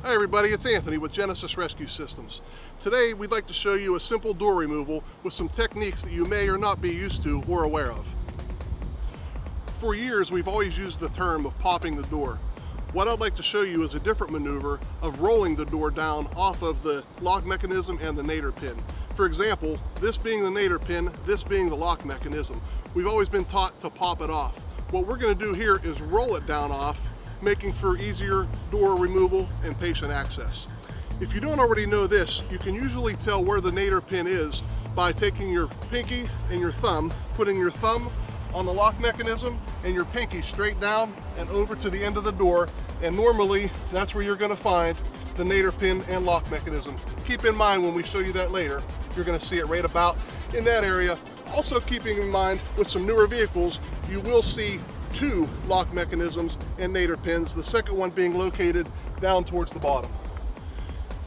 Hi everybody, it's Anthony with Genesis Rescue Systems. Today we'd like to show you a simple door removal with some techniques that you may or not be used to or aware of. For years we've always used the term of popping the door. What I'd like to show you is a different maneuver of rolling the door down off of the lock mechanism and the nadir pin. For example, this being the nadir pin, this being the lock mechanism. We've always been taught to pop it off. What we're going to do here is roll it down off, making for easier door removal and patient access. If you don't already know this, you can usually tell where the nadir pin is by taking your pinky and your thumb, putting your thumb on the lock mechanism and your pinky straight down and over to the end of the door, and normally that's where you're going to find the nadir pin and lock mechanism. Keep in mind when we show you that later, you're going to see it right about in that area. Also keeping in mind with some newer vehicles, you will see two lock mechanisms and nadir pins, the second one being located down towards the bottom.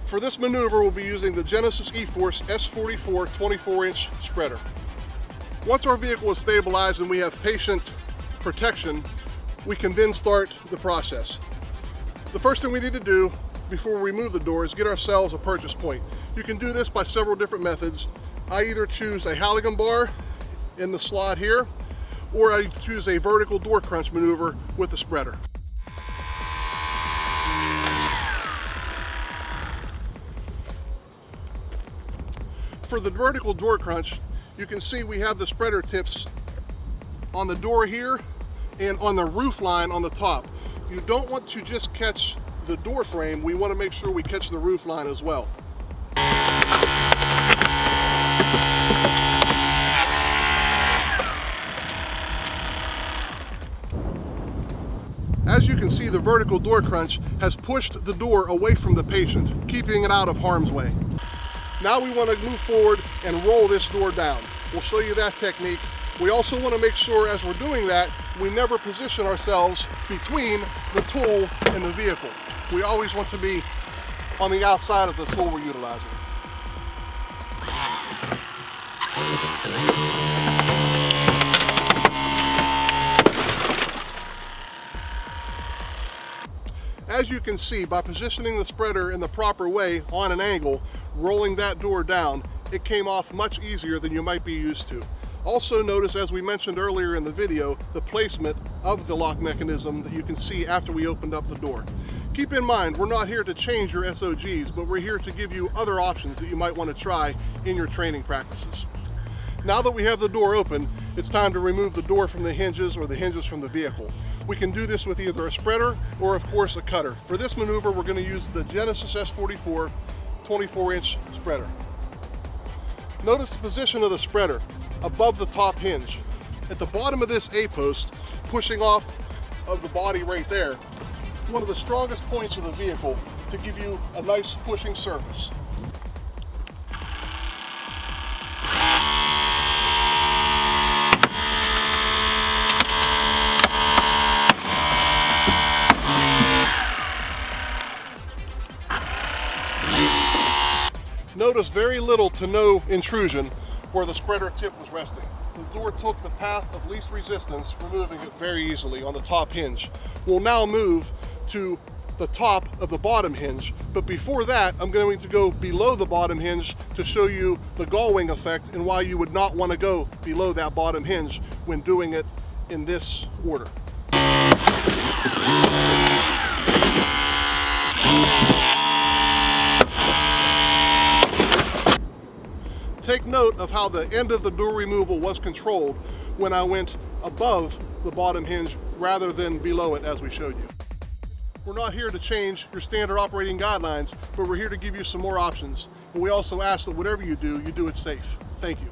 For this maneuver, we'll be using the Genesis E-Force S44 24-inch spreader. Once our vehicle is stabilized and we have patient protection, we can then start the process. The first thing we need to do before we remove the door is get ourselves a purchase point. You can do this by several different methods. I either choose a Halligan bar in the slot here, or I choose a vertical door crunch maneuver with the spreader. For the vertical door crunch, you can see we have the spreader tips on the door here and on the roof line on the top. You don't want to just catch the door frame, we want to make sure we catch the roof line as well. As you can see, the vertical door crunch has pushed the door away from the patient, keeping it out of harm's way. Now we want to move forward and roll this door down. We'll show you that technique. We also want to make sure as we're doing that, we never position ourselves between the tool and the vehicle. We always want to be on the outside of the tool we're utilizing. As you can see, by positioning the spreader in the proper way on an angle, rolling that door down, it came off much easier than you might be used to. Also notice, as we mentioned earlier in the video, the placement of the lock mechanism that you can see after we opened up the door. Keep in mind, we're not here to change your SOGs, but we're here to give you other options that you might want to try in your training practices. Now that we have the door open, it's time to remove the door from the hinges or the hinges from the vehicle. We can do this with either a spreader or of course a cutter. For this maneuver, we're going to use the Genesis S44 24-inch spreader. Notice the position of the spreader above the top hinge. At the bottom of this A-post, pushing off of the body right there, one of the strongest points of the vehicle to give you a nice pushing surface. Notice very little to no intrusion where the spreader tip was resting. The door took the path of least resistance, removing it very easily on the top hinge. We'll now move to the top of the bottom hinge, but before that I'm going to go below the bottom hinge to show you the gull-wing effect and why you would not want to go below that bottom hinge when doing it in this order. Take note of how the end of the door removal was controlled when I went above the bottom hinge rather than below it as we showed you. We're not here to change your standard operating guidelines, but we're here to give you some more options. And we also ask that whatever you do it safe. Thank you.